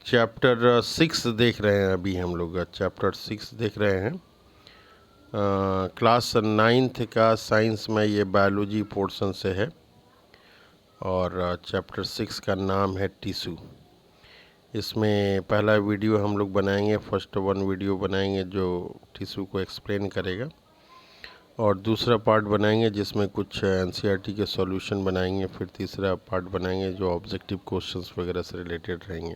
Chapter 6 देख रहे हैं। अभी हम लोग चैप्टर 6 देख रहे हैं। क्लास 9th का साइंस में ये बायोलॉजी पोर्शन से है और चैप्टर 6 का नाम है टिश्यू। इसमें पहला वीडियो हम लोग बनाएंगे, फर्स्ट वन वीडियो बनाएंगे जो टिश्यू को एक्सप्लेन करेगा, और दूसरा पार्ट बनाएंगे जिसमें कुछ एनसीईआरटी के सॉल्यूशन बनाएंगे। फिर तीसरा पार्ट बनाएंगे जो ऑब्जेक्टिव क्वेश्चंस वगैरह से रिलेटेड रहेंगे।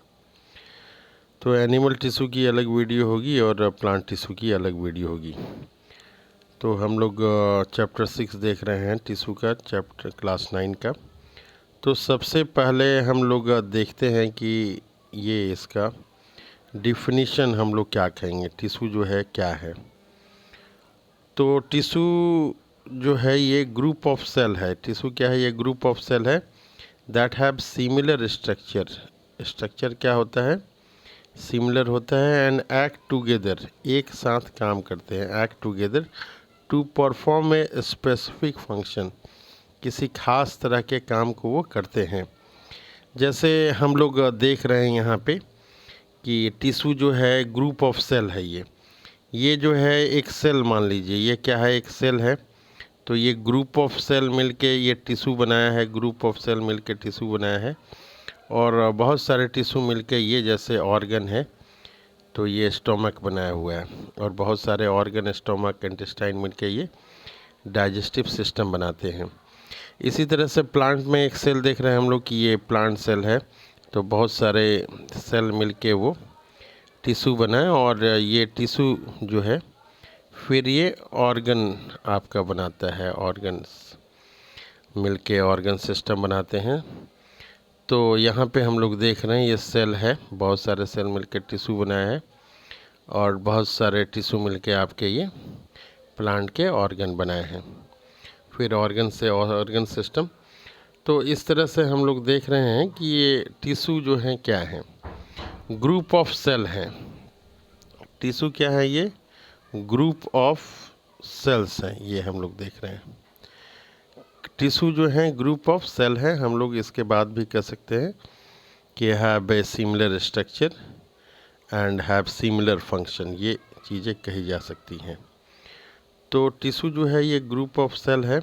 तो एनिमल टिश्यू की अलग वीडियो होगी और प्लांट टिश्यू की अलग वीडियो होगी। तो हम लोग चैप्टर 6 देख रहे हैं टिश्यू का, चैप्टर क्लास 9 का। तो सबसे पहले हम लोग देखते हैं कि ये इसका डिफिनीशन हम लोग क्या कहेंगे, टिश्यू जो है क्या है। तो टिश्यू जो है ये ग्रुप ऑफ सेल है। टिश्यू क्या है? ये ग्रुप ऑफ सेल है that have similar structure. Structure क्या होता है? सिमिलर होता है। एंड एक्ट टुगेदर, एक साथ काम करते हैं। Act together to perform a specific function, किसी खास तरह के काम को वो करते हैं। जैसे हम लोग देख रहे हैं यहाँ पे कि टिश्यू जो है ग्रुप ऑफ सेल है। ये जो है एक सेल मान लीजिए, ये क्या है? एक सेल है। तो ये ग्रुप ऑफ सेल मिलके ये टिश्यू बनाया है, ग्रुप ऑफ सेल मिलके टिश्यू बनाया है। और बहुत सारे टिश्यू मिलके ये जैसे ऑर्गन है, तो ये स्टोमक बनाया हुआ है। और बहुत सारे ऑर्गन, स्टोमक, इंटेस्टाइन मिलके ये डाइजेस्टिव सिस्टम बनाते हैं। इसी तरह से प्लांट में एक सेल देख रहे हैं हम लोग कि ये प्लांट सेल है। तो बहुत सारे सेल मिलके वो टिश्यू बनाए, और ये टिश्यू जो है फिर ये ऑर्गन आपका बनाता है। ऑर्गन्स मिलके ऑर्गन सिस्टम बनाते हैं। तो यहाँ पे हम लोग देख रहे हैं ये सेल है, बहुत सारे सेल मिलके टिश्यू बनाया है, और बहुत सारे टिश्यू मिलके आपके ये प्लांट के ऑर्गन बनाए हैं। फिर ऑर्गन से ऑर्गन सिस्टम। तो इस तरह से हम लोग देख रहे हैं कि ये टिश्यू जो है क्या है? ग्रुप ऑफ सेल है। टिश्यू क्या है? ये ग्रुप ऑफ सेल्स है। ये हम लोग देख रहे हैं टिश्यू जो है ग्रुप ऑफ सेल है। हम लोग इसके बाद भी कह सकते हैं कि have a similar structure and have similar function, ये चीज़ें कही जा सकती हैं। तो टिश्यू जो है ये ग्रुप ऑफ सेल है।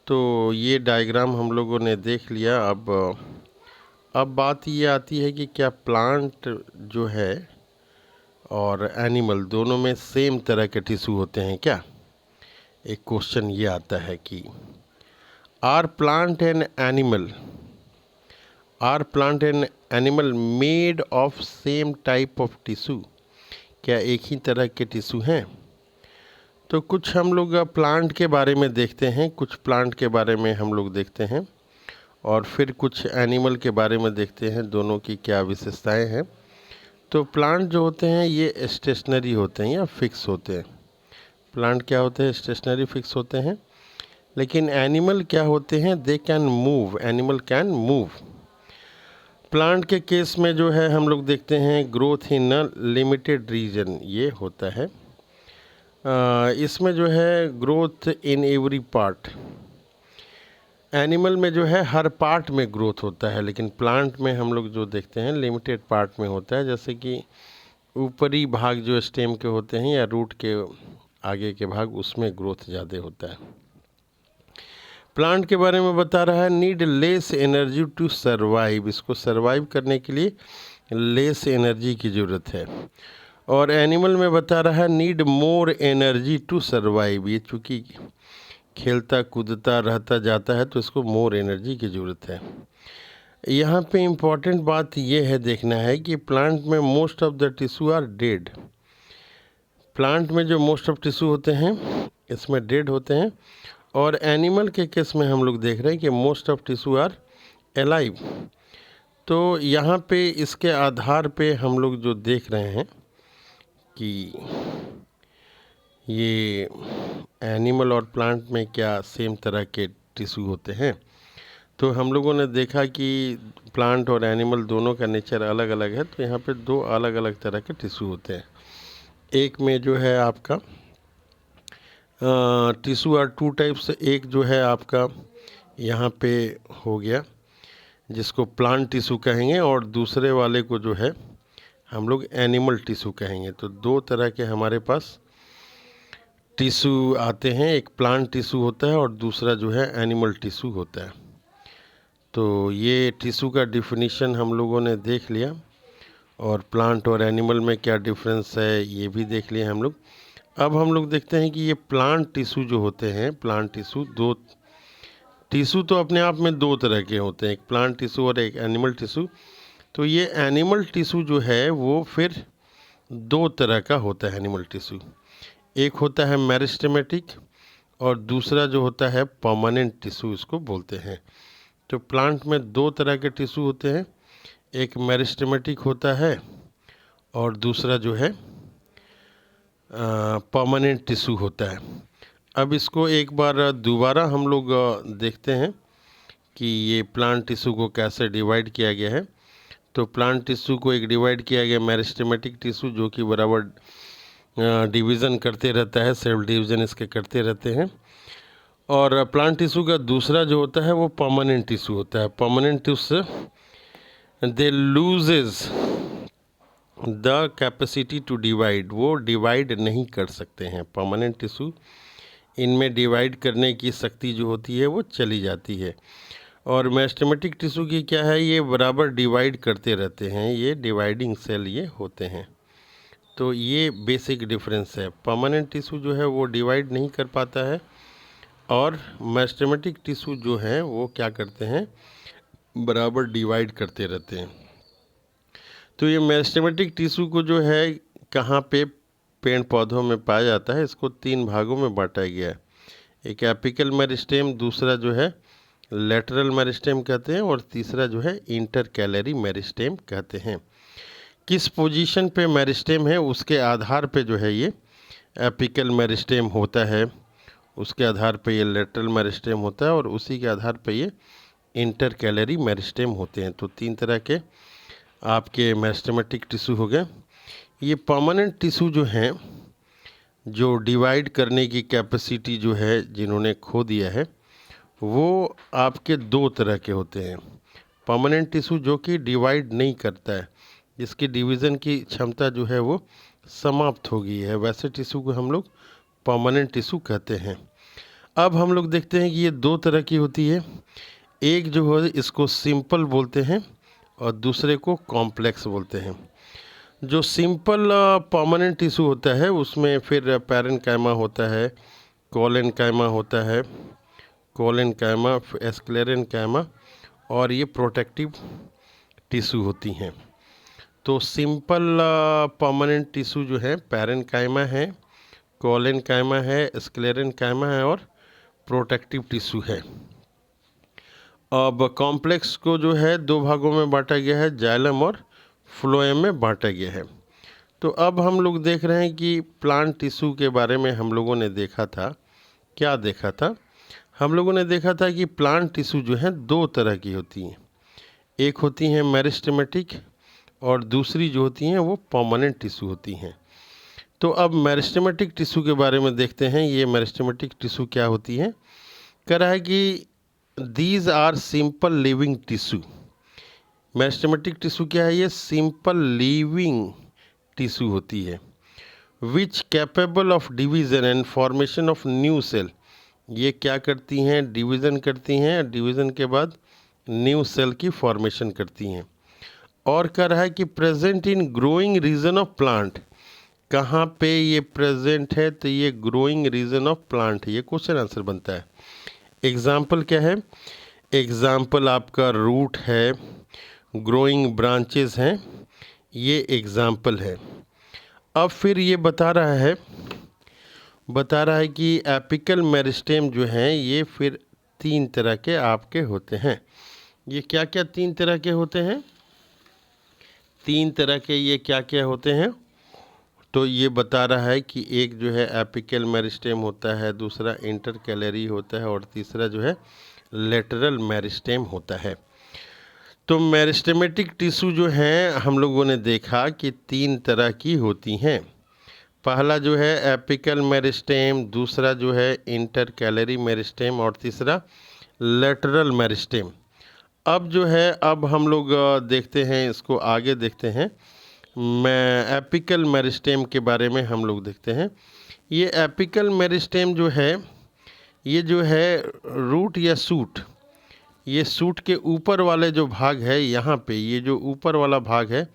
तो ये डायग्राम हम लोगों ने देख लिया। अब बात ये आती है कि क्या प्लांट जो है और एनिमल दोनों में सेम तरह के टिश्यू होते हैं क्या? एक क्वेश्चन ये आता है कि are plant and animal made of same type of tissue? क्या एक ही तरह के टिश्यू हैं? तो कुछ हम लोग प्लांट के बारे में देखते हैं, कुछ प्लांट के बारे में हम लोग देखते हैं, और फिर कुछ एनिमल के बारे में देखते हैं, दोनों की क्या विशेषताएं हैं। तो प्लांट जो होते हैं ये स्टेशनरी होते हैं या फिक्स होते हैं। प्लांट क्या होते हैं? स्टेशनरी, फिक्स होते हैं। लेकिन एनिमल क्या होते हैं? They can move. Animal can move. Plant के केस में जो है हम लोग देखते हैं growth in a limited region, ये होता है। इसमें जो है growth in every part. Animal में जो है हर पार्ट में ग्रोथ होता है, लेकिन प्लांट में हम लोग जो देखते हैं लिमिटेड पार्ट में होता है। जैसे कि ऊपरी भाग जो स्टेम के होते हैं या रूट के आगे के भाग, उसमें ग्रोथ ज़्यादा होता है। प्लांट के बारे में बता रहा है need less energy to survive. इसको सर्वाइव करने के लिए लेस एनर्जी की ज़रूरत है। और एनिमल में बता रहा है need more energy to survive. ये चूँकि खेलता कूदता रहता जाता है तो इसको मोर एनर्जी की ज़रूरत है। यहाँ पे इम्पॉर्टेंट बात ये है, देखना है कि प्लांट में most of the tissue are dead. Plant में जो मोस्ट ऑफ टिश्यू होते हैं इसमें डेड होते हैं, और एनिमल के केस में हम लोग देख रहे हैं कि most of tissue are alive. तो यहाँ पे इसके आधार पे हम लोग जो देख रहे हैं कि ये एनिमल और प्लांट में क्या सेम तरह के टिश्यू होते हैं। तो हम लोगों ने देखा कि प्लांट और एनिमल दोनों का नेचर अलग अलग है। तो यहाँ पे दो अलग अलग तरह के टिश्यू होते हैं। एक में जो है आपका टिश्यू आर टू टाइप्स। एक जो है आपका यहाँ पे हो गया जिसको प्लांट टिश्यू कहेंगे, और दूसरे वाले को जो है हम लोग एनिमल टिश्यू कहेंगे। तो दो तरह के हमारे पास टिश्यू आते हैं, एक प्लांट टिश्यू होता है और दूसरा जो है एनिमल टिश्यू होता है। तो ये टिश्यू का डिफिनीशन हम लोगों ने देख लिया, और प्लांट और एनिमल में क्या डिफरेंस है ये भी देख लिया हम लोग। अब हम लोग देखते हैं कि ये प्लांट टिश्यू जो होते हैं, प्लांट टिश्यू, दो टिश्यू तो अपने आप में दो तरह के होते हैं, एक प्लांट टिश्यू और एक एनिमल टिश्यू। तो ये एनिमल टिश्यू जो है वो फिर दो तरह का होता है एनिमल टिश्यू। एक होता है मेरिस्टेमेटिक और दूसरा जो होता है परमानेंट टिश्यू इसको बोलते हैं। तो प्लांट में दो तरह के टिश्यू होते हैं, एक मेरिस्टेमेटिक होता है और दूसरा जो है परमानेंट टिश्यू होता है। अब इसको एक बार दोबारा हम लोग देखते हैं कि ये प्लांट टिश्यू को कैसे डिवाइड किया गया है। तो प्लांट टिश्यू को एक डिवाइड किया गया मेरिस्टेमेटिक टिश्यू, जो कि बराबर डिवीज़न करते रहता है, सेल्फ डिवीज़न इसके करते रहते हैं। और प्लांट टिश्यू का दूसरा जो होता है वो परमानेंट टिश्यू होता है। Permanent tissue they loses the capacity to divide, वो डिवाइड नहीं कर सकते हैं। परमानेंट टिश्यू, इनमें डिवाइड करने की शक्ति जो होती है वो चली जाती है। और मेरिस्टेमेटिक टिश्यू की क्या है, ये बराबर डिवाइड करते रहते हैं, ये डिवाइडिंग सेल ये होते हैं। तो ये बेसिक डिफरेंस है। परमानेंट टिश्यू जो है वो डिवाइड नहीं कर पाता है, और मेरिस्टेमेटिक टिश्यू जो है वो क्या करते हैं, बराबर डिवाइड करते रहते हैं। तो ये मेरिस्टेमेटिक टिश्यू को जो है कहाँ पे पेड़ पौधों में पाया जाता है, इसको तीन भागों में बांटा गया है। एक एपिकल मेरिस्टेम, दूसरा जो है लेटरल मेरिस्टेम कहते हैं, और तीसरा जो है इंटरकैलरी मेरिस्टेम कहते हैं। किस पोजीशन पे मेरिस्टेम है उसके आधार पे जो है ये एपिकल मेरिस्टेम होता है, उसके आधार पे ये लेटरल मेरिस्टेम होता है, और उसी के आधार पे ये इंटरकैलरी मेरिस्टेम होते हैं। तो तीन तरह के आपके मेरिस्टेमेटिक टिश्यू हो गए। ये परमानेंट टिश्यू जो हैं, जो डिवाइड करने की कैपेसिटी जो है जिन्होंने खो दिया है, वो आपके दो तरह के होते हैं। परमानेंट टिश्यू जो कि डिवाइड नहीं करता है, जिसकी डिवीज़न की क्षमता जो है वो समाप्त हो गई है, वैसे टिश्यू को हम लोग परमानेंट टिश्यू कहते हैं। अब हम लोग देखते हैं कि ये दो तरह की होती है। एक जो है इसको सिंपल बोलते हैं और दूसरे को कॉम्प्लेक्स बोलते हैं। जो सिंपल परमानेंट टिश्यू होता है उसमें फिर पैरेन्काइमा होता है, कोलेनकाइमा होता है, कोलेनकाइमा, स्क्लेरेनकाइमा, और ये प्रोटेक्टिव टिश्यू होती हैं। तो सिंपल परमानेंट टिश्यू जो है पैरेन्काइमा है, कोलेनकाइमा है, स्क्लेरेनकाइमा है, और प्रोटेक्टिव टिश्यू है। अब कॉम्प्लेक्स को जो है दो भागों में बांटा गया है, जाइलम और फ्लोएम में बांटा गया है। तो अब हम लोग देख रहे हैं कि प्लांट टिश्यू के बारे में हम लोगों ने देखा था, क्या देखा था, हम लोगों ने देखा था कि प्लांट टिश्यू जो है दो तरह की होती हैं। एक होती हैं मेरिस्टेमेटिक और दूसरी जो होती हैं वो परमानेंट टिश्यू होती हैं। तो अब मेरिस्टेमेटिक टिश्यू के बारे में देखते हैं। ये मेरिस्टेमेटिक टिश्यू क्या होती है, कह रहा है कि these are simple living tissue. Meristematic tissue क्या है, ये सिंपल लिविंग टिश्यू होती है, which capable of division and formation of new cell. ये क्या करती हैं, डिवीज़न करती हैं, डिवीज़न के बाद न्यू सेल की फॉर्मेशन करती हैं। और कह रहा है कि present in growing region of plant. कहाँ पे ये प्रेजेंट है, तो ये ग्रोइंग रीजन ऑफ प्लांट, ये क्वेश्चन आंसर बनता है। एग्जाम्पल क्या है, एग्जाम्पल आपका रूट है, ग्रोइंग ब्रांचेस हैं, ये एग्जाम्पल है। अब फिर ये बता रहा है कि एपिकल मेरिस्टेम जो हैं ये फिर तीन तरह के आपके होते हैं। ये क्या क्या तीन तरह के होते हैं, तीन तरह के ये क्या क्या होते हैं, तो ये बता रहा है कि एक जो है एपिकल मेरिस्टेम होता है, दूसरा इंटरकैलरी होता है, और तीसरा जो है लेटरल मेरिस्टेम होता है। तो मेरिस्टेमेटिक टिश्यू जो हैं हम लोगों ने देखा कि तीन तरह की होती हैं। पहला जो है एपिकल मेरिस्टेम, दूसरा जो है इंटरकैलरी मेरिस्टेम, और तीसरा लेटरल मेरिस्टेम। अब जो है, अब हम लोग देखते हैं, इसको आगे देखते हैं। मैं एपिकल मेरिस्टेम के बारे में हम लोग देखते हैं। ये एपिकल मेरिस्टेम जो है, ये जो है रूट या सूट, ये सूट के ऊपर वाले जो भाग है, यहाँ पे ये जो ऊपर वाला भाग है,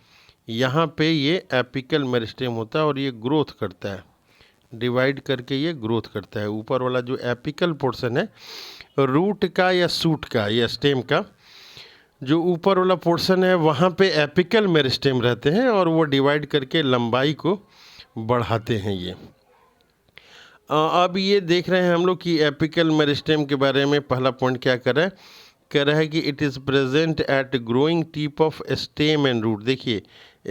यहाँ पे ये एपिकल मेरिस्टेम होता है और ये ग्रोथ करता है, डिवाइड करके ये ग्रोथ करता है। ऊपर वाला जो एपिकल पोर्शन है रूट का या सूट का या स्टेम का, जो ऊपर वाला पोर्शन है वहाँ पे एपिकल मेरिस्टेम रहते हैं और वो डिवाइड करके लंबाई को बढ़ाते हैं ये। अब ये देख रहे हैं हम लोग कि एपिकल मेरिस्टेम के बारे में पहला पॉइंट क्या कर रहा है, कह रहा है कि it is present at growing tip of stem and root. देखिए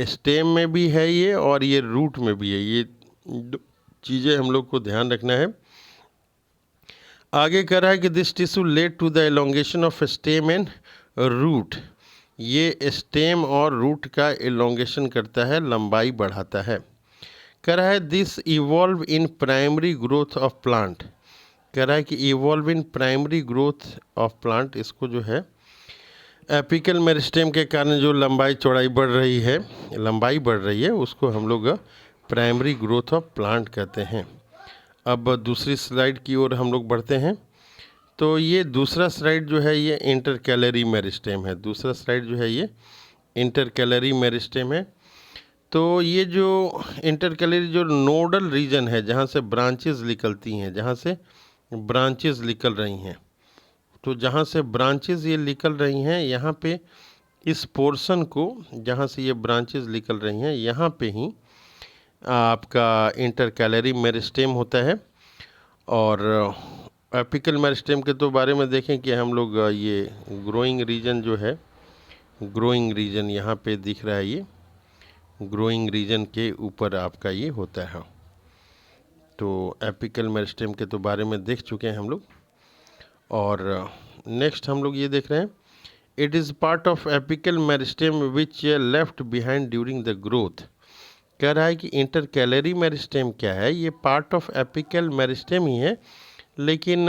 स्टेम में भी है ये और ये रूट में भी है, ये चीज़ें हम लोग को ध्यान रखना है। आगे कह रहा है कि this tissue led to the elongation of stem and root. ये स्टेम और रूट का एलोंगेशन करता है, लंबाई बढ़ाता है। कह रहा है this evolve in primary growth of plant. कह रहा है कि evolve in primary growth of plant, इसको जो है एपिकल मेरिस्टेम के कारण जो लंबाई चौड़ाई बढ़ रही है, लंबाई बढ़ रही है, उसको हम लोग प्राइमरी ग्रोथ ऑफ प्लांट कहते हैं। अब दूसरी स्लाइड की ओर हम लोग बढ़ते हैं। तो ये दूसरा स्लाइड जो है ये इंटरकैलरी मेरिस्टेम है। दूसरा स्लाइड जो है ये इंटरकैलरी मेरिस्टेम है। तो ये जो इंटरकैलरी जो नोडल रीजन है, जहाँ से ब्रांचेस निकलती हैं, जहाँ से ब्रांचेस निकल रही हैं, तो जहाँ से ब्रांचेस ये निकल रही हैं, यहाँ पे इस पोर्शन को, जहाँ से ये ब्रांचेस निकल रही हैं, यहाँ पे ही आपका इंटरकैलरी मेरिस्टेम होता है। और एपिकल मेरिस्टेम के तो बारे में देखें कि हम लोग ये ग्रोइंग रीजन जो है, ग्रोइंग रीजन यहाँ पे दिख रहा है, ये ग्रोइंग रीजन के ऊपर आपका ये होता है। तो एपिकल मेरिस्टेम के तो बारे में देख चुके हैं हम लोग। और नेक्स्ट हम लोग ये देख रहे हैं, it is part of apical meristem which left behind during the growth. कह रहा है कि इंटरकैलरी मेरिस्टेम क्या है, ये पार्ट ऑफ एपिकल मेरिस्टेम ही है, लेकिन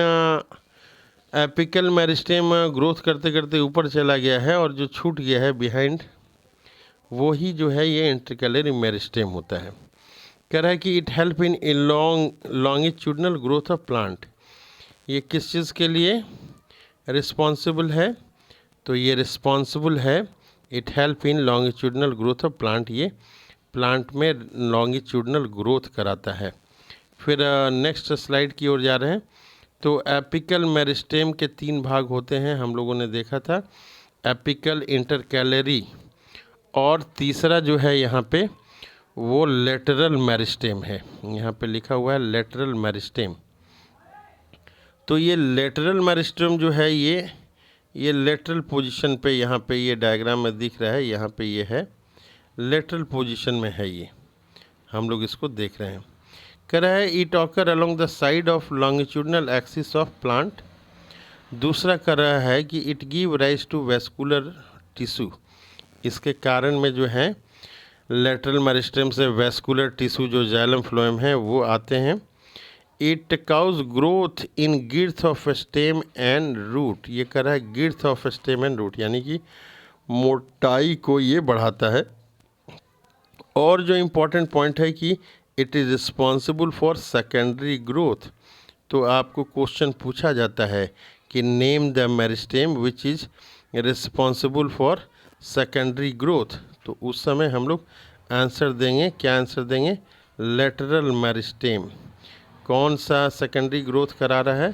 एपिकल मेरिस्टेम ग्रोथ करते करते ऊपर चला गया है और जो छूट गया है बिहाइंड, वो ही जो है ये इंटरकैलरी मेरिस्टेम होता है। कह रहा है कि it help in longitudinal growth of plant. ये किस चीज़ के लिए रिस्पॉन्सिबल है, तो ये रिस्पॉन्सिबल है, it help in longitudinal growth of plant, ये प्लांट में लॉन्गिट्यूडनल ग्रोथ कराता है। फिर नेक्स्ट स्लाइड की ओर जा रहे हैं। तो एपिकल मेरिस्टेम के 3 भाग होते हैं, हम लोगों ने देखा था, एपिकल, इंटरकैलरी और तीसरा जो है यहाँ पे वो लेटरल मेरिस्टेम है। यहाँ पे लिखा हुआ है लेटरल मेरिस्टेम। तो ये लेटरल मेरिस्टेम जो है ये लेटरल पोजीशन पे, यहाँ पे ये डायग्राम में दिख रहा है, यहाँ पे ये है लेटरल पोजीशन में है, ये हम लोग इसको देख रहे हैं। कह रहा है it occur along the side of longitudinal axis of plant. दूसरा कह रहा है कि it give rise to vascular tissue. इसके कारण में जो है लेटरल मेरिस्टेम से वेस्कुलर टिश्यू जो जाइलम फ्लोएम है वो आते हैं। It cause growth in girth of stem and root. ये कह रहा है girth of stem and root, यानी कि मोटाई को ये बढ़ाता है। और जो इम्पोर्टेंट पॉइंट है कि it is responsible for secondary growth. तो आपको क्वेश्चन पूछा जाता है कि name the meristem which is responsible for secondary growth. तो उस समय हम लोग आंसर देंगे, क्या आंसर देंगे, लेटरल मेरिस्टेम। कौन सा सेकेंडरी ग्रोथ करा रहा है,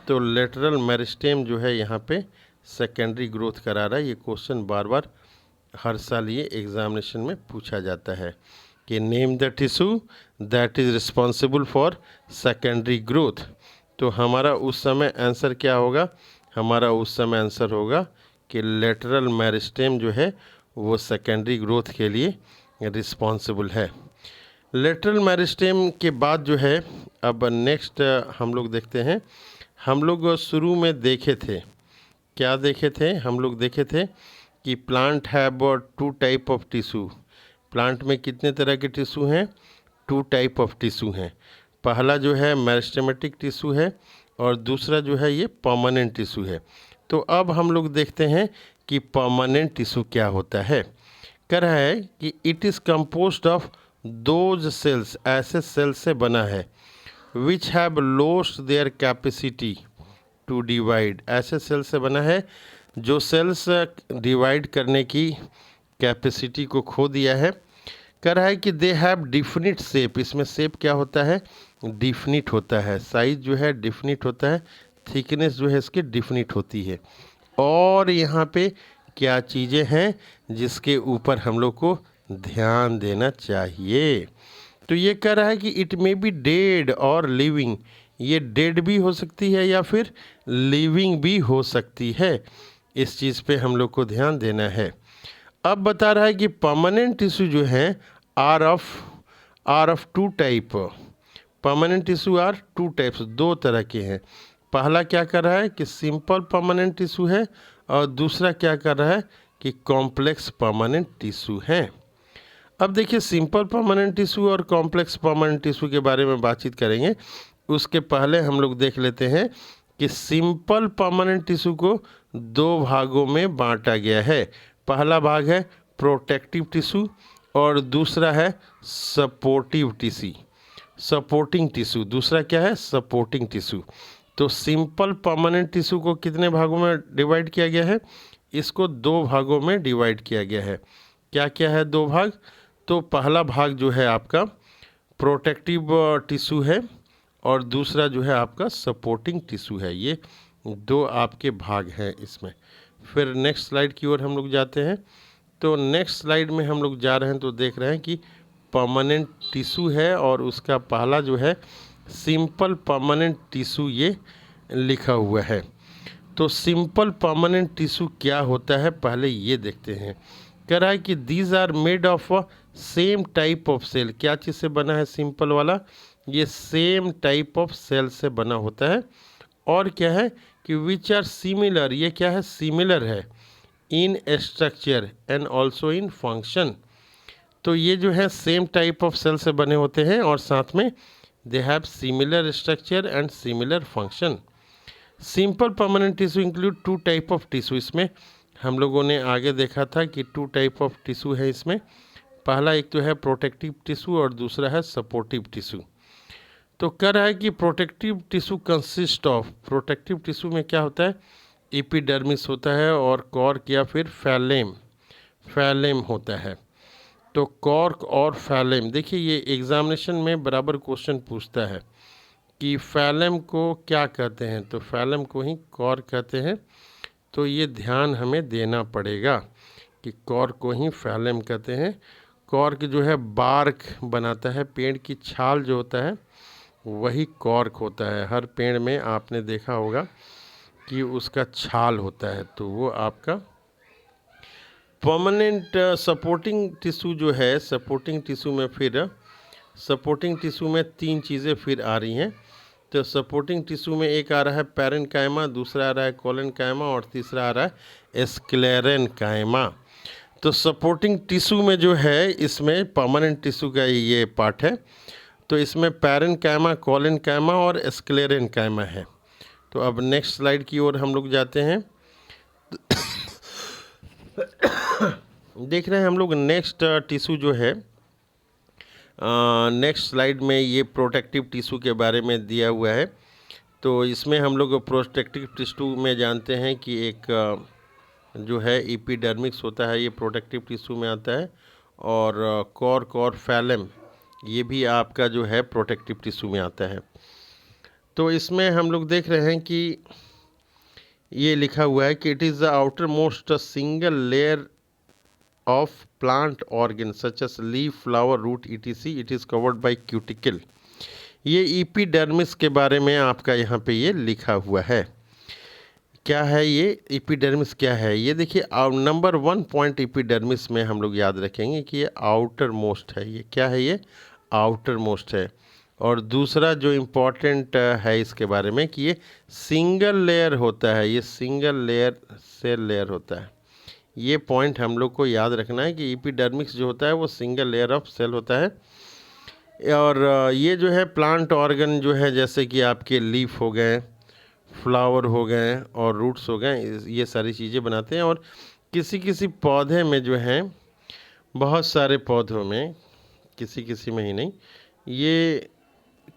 तो लेटरल मेरिस्टेम जो है यहाँ पे सेकेंडरी ग्रोथ करा रहा है। ये क्वेश्चन बार बार हर साल ये एग्जामिनेशन में पूछा जाता है कि name the tissue that is responsible for secondary growth. तो हमारा उस समय आंसर क्या होगा, हमारा उस समय आंसर होगा कि लेटरल मेरिस्टेम जो है वो सेकेंडरी ग्रोथ के लिए रिस्पॉन्सिबल है। लेटरल मेरिस्टेम के बाद जो है अब नेक्स्ट हम लोग देखते हैं। हम लोग शुरू में देखे थे, क्या देखे थे, हम लोग देखे थे कि plant have 2 type of tissue. Plant में कितने तरह के टिश्यू हैं, 2 टाइप ऑफ टिश्यू हैं। पहला जो है मेरिस्टेमेटिक टिश्यू है और दूसरा जो है ये परमानेंट टिश्यू है। तो अब हम लोग देखते हैं कि परमानेंट टिश्यू क्या होता है। कह रहा है कि it is composed of those cells, ऐसे सेल्स से बना है which have lost their capacity to divide, ऐसे सेल्स से बना है जो सेल्स डिवाइड करने की कैपेसिटी को खो दिया है। कह रहा है कि दे हैव डिफिनिट शेप, इसमें शेप क्या होता है, डिफिनिट होता है, साइज जो है डिफिनिट होता है, थिकनेस जो है इसकी डिफिनिट होती है। और यहाँ पे क्या चीज़ें हैं जिसके ऊपर हम लोग को ध्यान देना चाहिए। तो ये कह रहा है कि इट मे बी डेड और लिविंग, ये डेड भी हो सकती है या फिर लिविंग भी हो सकती है, इस चीज़ पे हम लोग को ध्यान देना है। अब बता रहा है कि परमानेंट टिश्यू जो हैं are of two type, permanent tissue are two types, दो तरह के हैं। पहला क्या कर रहा है कि सिंपल परमानेंट टिश्यू है और दूसरा क्या कर रहा है कि कॉम्प्लेक्स परमानेंट टिश्यू है। अब देखिए सिंपल परमानेंट टिश्यू और कॉम्प्लेक्स परमानेंट टिश्यू के बारे में बातचीत करेंगे, उसके पहले हम लोग देख लेते हैं कि सिंपल परमानेंट टिश्यू को दो भागों में बांटा गया है। पहला भाग है प्रोटेक्टिव टिश्यू और दूसरा है सपोर्टिव टिश्यू, सपोर्टिंग टिश्यू, दूसरा क्या है सपोर्टिंग टिश्यू। तो सिंपल परमानेंट टिश्यू को कितने भागों में डिवाइड किया गया है, इसको दो भागों में डिवाइड किया गया है। क्या क्या है दो भाग, तो पहला भाग जो है आपका प्रोटेक्टिव टिश्यू है और दूसरा जो है आपका सपोर्टिंग टिश्यू है, ये दो आपके भाग हैं इसमें। फिर नेक्स्ट स्लाइड की ओर हम लोग जाते हैं। तो नेक्स्ट स्लाइड में हम लोग जा रहे हैं तो देख रहे हैं कि परमानेंट टिश्यू है और उसका पहला जो है सिंपल परमानेंट टिश्यू ये लिखा हुआ है। तो सिंपल परमानेंट टिश्यू क्या होता है पहले ये देखते हैं। कह रहा है कि these are made of same type of cell, क्या चीज़ से बना है सिंपल वाला, ये सेम टाइप ऑफ सेल से बना होता है। और क्या है कि विच आर सिमिलर, ये क्या है सिमिलर है इन structure and also in function. तो ये जो है सेम टाइप ऑफ सेल से बने होते हैं और साथ में they have similar structure and similar function. Simple permanent tissue include to type of tissue, इसमें हम लोगों ने आगे देखा था कि टू टाइप ऑफ टिश्यू है इसमें। पहला एक तो है प्रोटेक्टिव टिश्यू और दूसरा है सपोर्टिव टिश्यू। तो कह रहा है कि protective tissue consist of, protective tissue में क्या होता है एपिडर्मिस होता है और कॉर्क या फिर फैलेम, फैलेम होता है। तो कॉर्क और फैलेम, देखिए ये एग्जामिनेशन में बराबर क्वेश्चन पूछता है कि फैलेम को क्या कहते हैं, तो फैलेम को ही कॉर्क कहते हैं। तो ये ध्यान हमें देना पड़ेगा कि कॉर्क को ही फैलेम कहते हैं। कॉर्क जो है बार्क बनाता है, पेड़ की छाल जो होता है वही कॉर्क होता है। हर पेड़ में आपने देखा होगा कि उसका छाल होता है, तो वो आपका परमानेंट। सपोर्टिंग टिश्यू जो है, सपोर्टिंग टिश्यू में फिर सपोर्टिंग टिश्यू में तीन चीज़ें फिर आ रही हैं। तो सपोर्टिंग टिश्यू में एक आ रहा है पैरेन्काइमा, दूसरा आ रहा है कोलेनकाइमा और तीसरा आ रहा है स्क्लेरेनकाइमा। तो सपोर्टिंग टिश्यू में जो है इसमें परमानेंट टिश्यू का ये पार्ट है। तो इसमें पैरेन्काइमा, कोलेनकाइमा और स्क्लेरेनकाइमा है। तो अब नेक्स्ट स्लाइड की ओर हम लोग जाते हैं। देख रहे हैं हम लोग नेक्स्ट टिश्यू जो है, नेक्स्ट स्लाइड में ये प्रोटेक्टिव टिश्यू के बारे में दिया हुआ है। तो इसमें हम लोग प्रोटेक्टिव टिश्यू में जानते हैं कि एक जो है एपिडर्मिक्स होता है, ये प्रोटेक्टिव टिश्यू में आता है। और कॉर्क और फैलेम ये भी आपका जो है प्रोटेक्टिव टिश्यू में आता है। तो इसमें हम लोग देख रहे हैं कि ये लिखा हुआ है कि it is the outermost single layer of plant organ such as leaf, flower, root etc, it is covered by cuticle. ये एपिडर्मिस के बारे में आपका यहाँ पे ये लिखा हुआ है। क्या है ये एपिडर्मिस क्या है, ये देखिए नंबर 1 पॉइंट एपिडर्मिस में हम लोग याद रखेंगे कि ये आउटर मोस्ट है। ये क्या है, ये आउटर मोस्ट है। और दूसरा जो इम्पोर्टेंट है इसके बारे में कि ये सिंगल लेयर होता है, ये सिंगल लेयर सेल लेयर होता है। ये पॉइंट हम लोग को याद रखना है कि एपिडर्मिस जो होता है वो सिंगल लेयर ऑफ सेल होता है। और ये जो है प्लांट ऑर्गन जो है जैसे कि आपके लीफ हो गए, फ्लावर हो गए और रूट्स हो गए, ये सारी चीज़ें बनाते हैं। और किसी किसी पौधे में जो हैं, बहुत सारे पौधों में, किसी किसी में ही नहीं, ये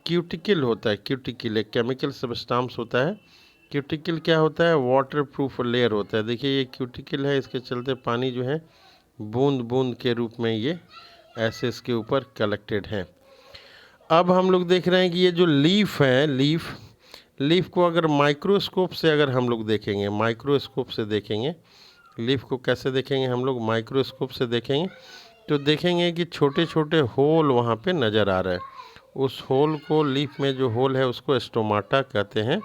क्यूटिकल होता है। क्यूटिकल एक केमिकल सबस्टांस होता है। क्यूटिकल क्या होता है? वाटर प्रूफ लेयर होता है। देखिए ये क्यूटिकल है, इसके चलते पानी जो है बूंद बूंद के रूप में ये ऐसे इसके ऊपर कलेक्टेड है। अब हम लोग देख रहे हैं कि ये जो लीफ है, लीफ को अगर माइक्रोस्कोप से अगर हम लोग देखेंगे, माइक्रोस्कोप से देखेंगे लीफ को, कैसे देखेंगे हम लोग? माइक्रोस्कोप से देखेंगे तो देखेंगे कि छोटे छोटे होल वहाँ पे नज़र आ रहा है। उस होल को, लीफ में जो होल है उसको स्टोमाटा कहते हैं।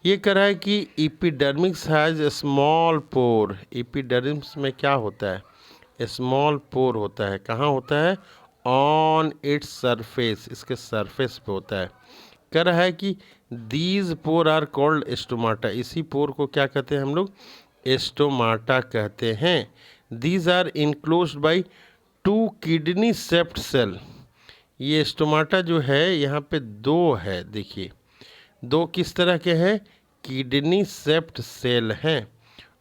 ये कह रहा है कि epidermis has small pore. Epidermis में क्या होता है? स्मॉल पोर होता है। कहाँ होता है? ऑन इट्स सरफेस, इसके सरफेस पे होता है। कह रहा है कि these pore are called stomata. इसी पोर को क्या कहते हैं हम लोग? स्टोमाटा कहते हैं। These are enclosed by 2 kidney shaped cell. ये स्टोमाटा जो है यहाँ पे 2 है, देखिए 2 किस तरह के हैं? किडनी शेप्ड सेल हैं।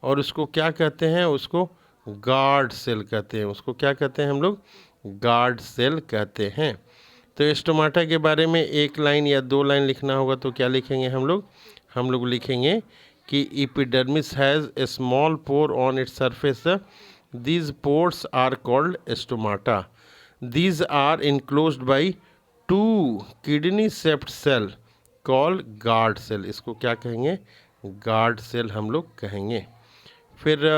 और उसको क्या कहते हैं? उसको गार्ड सेल कहते हैं। उसको क्या कहते हैं हम लोग? गार्ड सेल कहते हैं। तो स्टोमाटा के बारे में 1 लाइन या 2 लाइन लिखना होगा तो क्या लिखेंगे हम लोग? हम लोग लिखेंगे कि epidermis has a small pore on its surface. These pores are called stomata. These are enclosed by 2 kidney shaped cell called guard cell. इसको क्या कहेंगे? गार्ड सेल हम लोग कहेंगे। फिर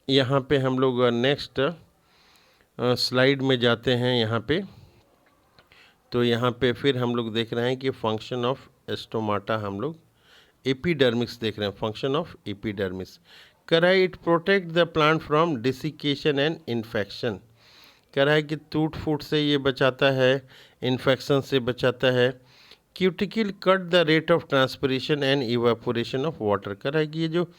यहाँ पे हम लोग नेक्स्ट स्लाइड में जाते हैं। यहाँ पे तो यहाँ पे फिर हम लोग देख रहे हैं कि फंक्शन ऑफ स्टोमाटा, हम लोग एपिडर्मिस देख रहे हैं। फंक्शन ऑफ एपिडर्मिस कह रहा है it protect the plant from desiccation and infection. कह रहा है कि टूट फूट से ये बचाता है, इन्फेक्शन से बचाता है। Cuticle cut the rate of transpiration and evaporation of water. कह रहा है कि ये जो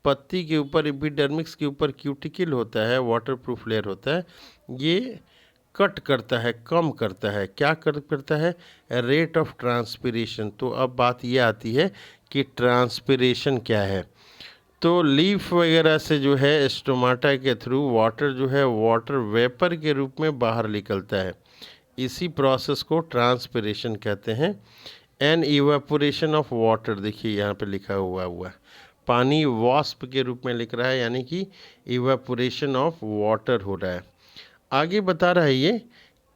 पत्ती के ऊपर, एपिडर्मिस के ऊपर क्यूटिकल होता है, वाटर प्रूफ लेयर होता है, ये कट करता है, कम करता है। क्या करता है? Rate of transpiration. तो अब बात ये आती है कि ट्रांसपिरेशन क्या है। तो लीफ वगैरह से जो है स्टोमाटा के थ्रू वाटर जो है वाटर वेपर के रूप में बाहर निकलता है। इसी प्रोसेस को ट्रांसपिरेशन कहते हैं। एन इवेपोरेशन ऑफ वाटर, देखिए यहाँ पे लिखा हुआ है पानी वाष्प के रूप में लिख रहा है, यानी कि इवेपोरेशन ऑफ वाटर हो रहा है। आगे बता रहा है ये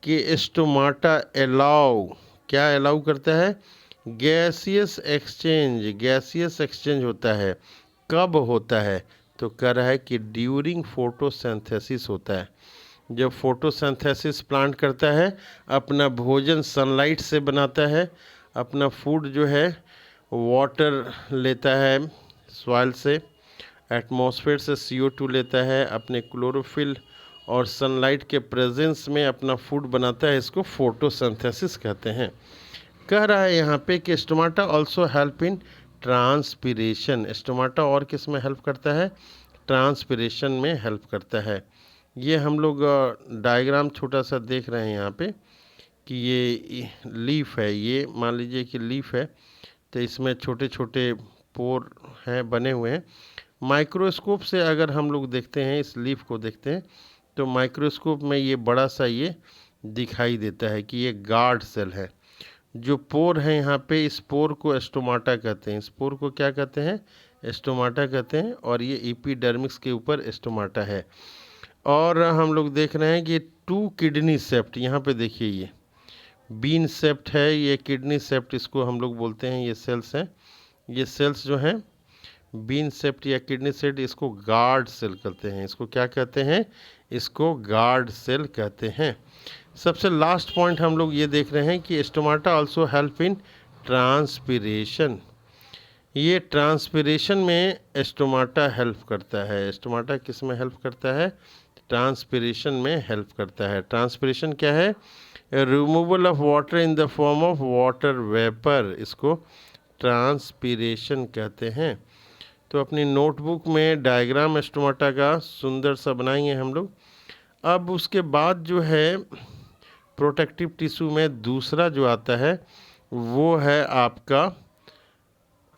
कि स्टोमाटा अलाउ, क्या अलाउ करता है? Gaseous exchange. गैसियस एक्सचेंज होता है, कब होता है? तो कह रहा है कि ड्यूरिंग फोटोसिंथेसिस होता है। जब फोटोसिंथेसिस प्लांट करता है, अपना भोजन सनलाइट से बनाता है, अपना फूड जो है वाटर लेता है सॉइल से, एटमॉस्फेयर से CO2 लेता है, अपने क्लोरोफिल और सनलाइट के प्रेजेंस में अपना फूड बनाता है। इसको फोटोसिंथेसिस कहते हैं। कह रहा है यहाँ पे कि stomata also help in transpiration. Stomata और किस में हेल्प करता है? ट्रांसपिरेशन में हेल्प करता है। ये हम लोग डायग्राम छोटा सा देख रहे हैं यहाँ पे कि ये लीफ है। ये मान लीजिए कि लीफ है, तो इसमें छोटे छोटे पोर हैं, बने हुए हैं। माइक्रोस्कोप से अगर हम लोग देखते हैं, इस लीफ को देखते हैं, तो माइक्रोस्कोप में ये बड़ा सा ये दिखाई देता है कि ये गार्ड सेल है। जो पोर है यहाँ पे, इस पोर को स्टोमाटा कहते हैं। इस पोर को क्या कहते हैं? स्टोमाटा कहते हैं। और ये एपिडर्मिस के ऊपर स्टोमाटा है। और हम लोग देख रहे हैं कि 2 किडनी शेप्ड, यहाँ पे देखिए ये बीन शेप्ड है, ये किडनी शेप्ड इसको हम लोग बोलते हैं। ये सेल्स हैं, ये सेल्स जो हैं बीन शेप्ड या किडनी शेप्ड, इसको गार्ड सेल कहते हैं। इसको क्या कहते हैं? इसको गार्ड सेल कहते हैं। सबसे लास्ट पॉइंट हम लोग ये देख रहे हैं कि stomata also help in transpiration. ये ट्रांसपिरेशन में स्टोमाटा हेल्प करता है। स्टोमाटा किस में हेल्प करता है? ट्रांसपिरेशन में हेल्प करता है। ट्रांसपिरेशन क्या है? Removal of water in the form of water vapour. इसको ट्रांसपिरेशन कहते हैं। तो अपनी नोटबुक में डायग्राम स्टोमाटा का सुंदर सा बनाएंगे हम लोग। अब उसके बाद जो है प्रोटेक्टिव टिश्यू में दूसरा जो आता है वो है आपका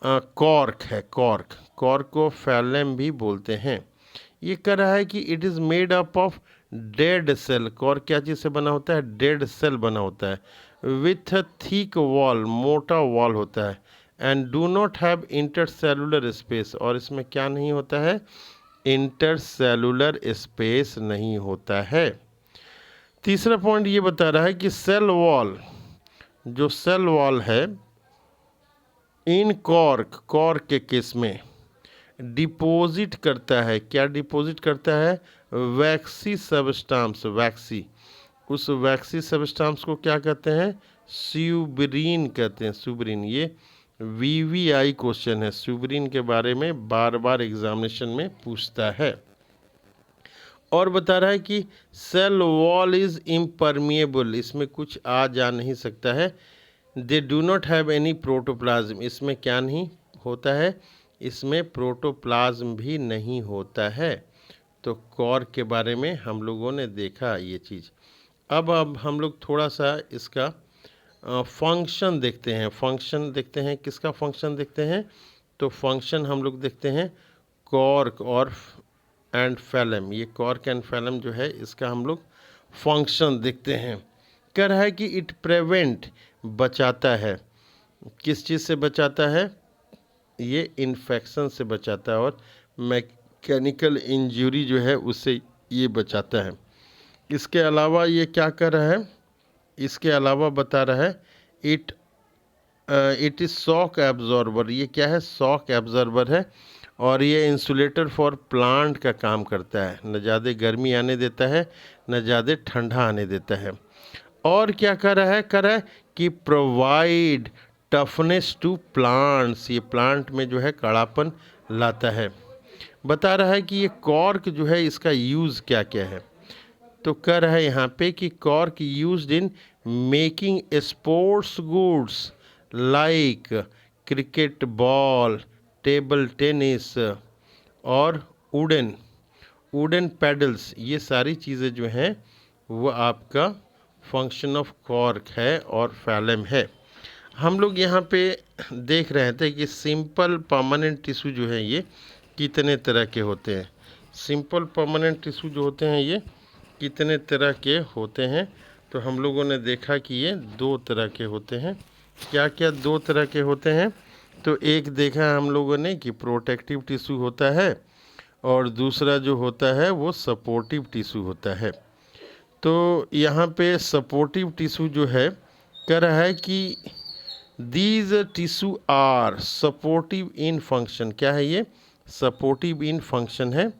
कॉर्क है, कॉर्क। कॉर्क को फैलम भी बोलते हैं। ये कह रहा है कि it is made up of dead cell. Cork क्या चीज़ से बना होता है? डेड सेल बना होता है। विथ थिक वॉल, मोटा वॉल होता है। And do not have intercellular space, और इसमें क्या नहीं होता है? इंटरसेलुलर स्पेस नहीं होता है। तीसरा पॉइंट ये बता रहा है कि सेल वॉल, जो सेल वॉल है इन कॉर्क, कॉर्क के केस में डिपॉजिट करता है। क्या डिपॉजिट करता है? वैक्सी सबस्टांस, वैक्सी। उस वैक्सी सबस्टांस को क्या कहते हैं? स्यूबरीन कहते हैं, स्यूबरीन। ये वीवीआई क्वेश्चन है, स्यूबरीन के बारे में बार बार एग्जामिनेशन में पूछता है। और बता रहा है कि सेल वॉल इज इम्परमिएबल, इसमें कुछ आ जा नहीं सकता है। They do not have any protoplasm, इसमें क्या नहीं होता है? इसमें प्रोटोप्लाज्म भी नहीं होता है। तो कॉर्क के बारे में हम लोगों ने देखा ये चीज़। अब हम लोग थोड़ा सा इसका फंक्शन देखते हैं। फंक्शन देखते हैं, किसका फंक्शन देखते हैं? तो फंक्शन हम लोग देखते हैं कॉर्क और एंड फैलम। ये कॉर्क एंड फैलम जो है, इसका हम लोग फंक्शन देखते हैं। कह रहा है कि इट प्रिवेंट, बचाता है। किस चीज़ से बचाता है? ये इन्फेक्शन से बचाता है, और मैकेनिकल इंजरी जो है उससे ये बचाता है। इसके अलावा ये क्या कर रहा है? इसके अलावा बता रहा है इट इज़ शॉक एब्जॉर्बर। ये क्या है? शॉक एब्जॉर्बर है। और ये इंसुलेटर फॉर प्लांट का काम करता है, न ज़्यादा गर्मी आने देता है, न ज़्यादा ठंडा आने देता है। और क्या कर रहा है? कर रहा है कि प्रोवाइड टफनेस टू प्लांट्स, ये प्लांट में जो है कड़ापन लाता है। बता रहा है कि ये कॉर्क जो है, इसका यूज़ क्या क्या है? तो कह रहा है यहाँ पे कि cork used in making sports goods like cricket ball, table tennis और वुडन वुडन पैडल्स। ये सारी चीज़ें जो हैं वो आपका फंक्शन ऑफ कॉर्क है और फैलम है। हम लोग यहाँ पे देख रहे थे कि सिंपल परमानेंट टिश्यू जो है ये कितने तरह के होते हैं। सिंपल परमानेंट टिश्यू जो होते हैं ये कितने तरह के होते हैं? तो हम लोगों ने देखा कि ये 2 तरह के होते हैं। क्या क्या 2 तरह के होते हैं? तो एक देखा हम लोगों ने कि प्रोटेक्टिव टिश्यू होता है, और दूसरा जो होता है वो सपोर्टिव टिश्यू होता है। तो यहाँ पे सपोर्टिव टिश्यू जो है, कह रहा है कि these tissue are supportive in function. क्या है ये? सपोर्टिव इन फंक्शन है।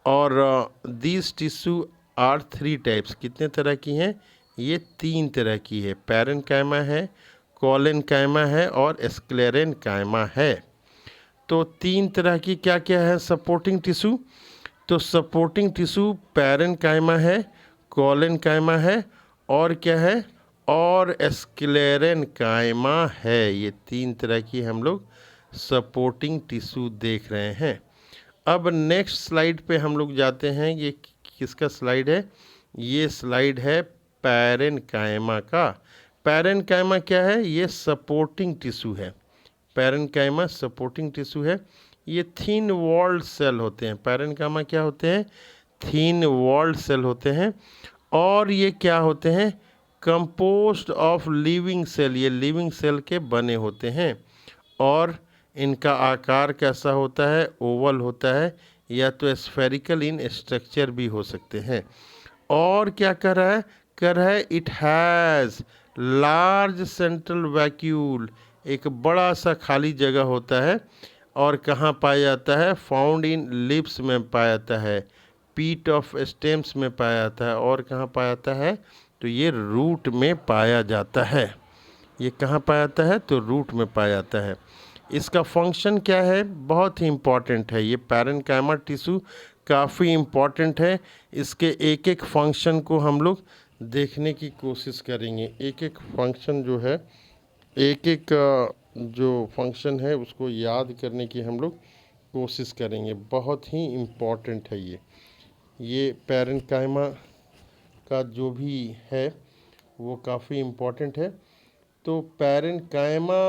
और दीज टिश्यू आर 3 टाइप्स। कितने तरह की हैं? ये 3 तरह की है। पैरेन्काइमा है, कोलेनकाइमा है और स्क्लेरेनकाइमा है। तो 3 तरह की क्या क्या है सपोर्टिंग टिश्यू? तो सपोर्टिंग टिश्यू पैरेन्काइमा है, कोलेनकाइमा है, और क्या है? और स्क्लेरेनकाइमा है। ये 3 तरह की हम लोग सपोर्टिंग टिश्यू देख रहे हैं। अब नेक्स्ट स्लाइड पे हम लोग जाते हैं। ये किसका स्लाइड है? ये स्लाइड है पैरेन्काइमा का। पैरेन्काइमा क्या है? ये सपोर्टिंग टिश्यू है। पैरेन्काइमा सपोर्टिंग टिश्यू है। ये थिन वॉल्ड सेल होते हैं। पैरेन्काइमा क्या होते हैं? थिन वॉल्ड सेल होते हैं। और ये क्या होते हैं? कंपोस्ट ऑफ लिविंग सेल, ये लिविंग सेल के बने होते हैं। और इनका आकार कैसा होता है? ओवल होता है, या तो स्फेरिकल इन स्ट्रक्चर भी हो सकते हैं। और क्या कर रहा है? कर रहा है it has large central vacuole, एक बड़ा सा खाली जगह होता है। और कहाँ पाया जाता है? फाउंड इन लिप्स में पाया जाता है, पीट ऑफ स्टेम्स में पाया जाता है, और कहाँ पाया जाता है? तो ये रूट में पाया जाता है। ये कहाँ पाया जाता है? तो रूट में पाया जाता है। इसका फंक्शन क्या है? बहुत ही इम्पॉर्टेंट है। ये पैरेन्काइमा टिश्यू काफ़ी इम्पॉर्टेंट है। इसके एक एक फंक्शन को हम लोग देखने की कोशिश करेंगे। एक एक फंक्शन जो है, एक एक जो फंक्शन है उसको याद करने की हम लोग कोशिश करेंगे। बहुत ही इम्पॉर्टेंट है ये पैरेन्काइमा का जो भी है वो काफ़ी इम्पॉर्टेंट है। तो पैरेन्काइमा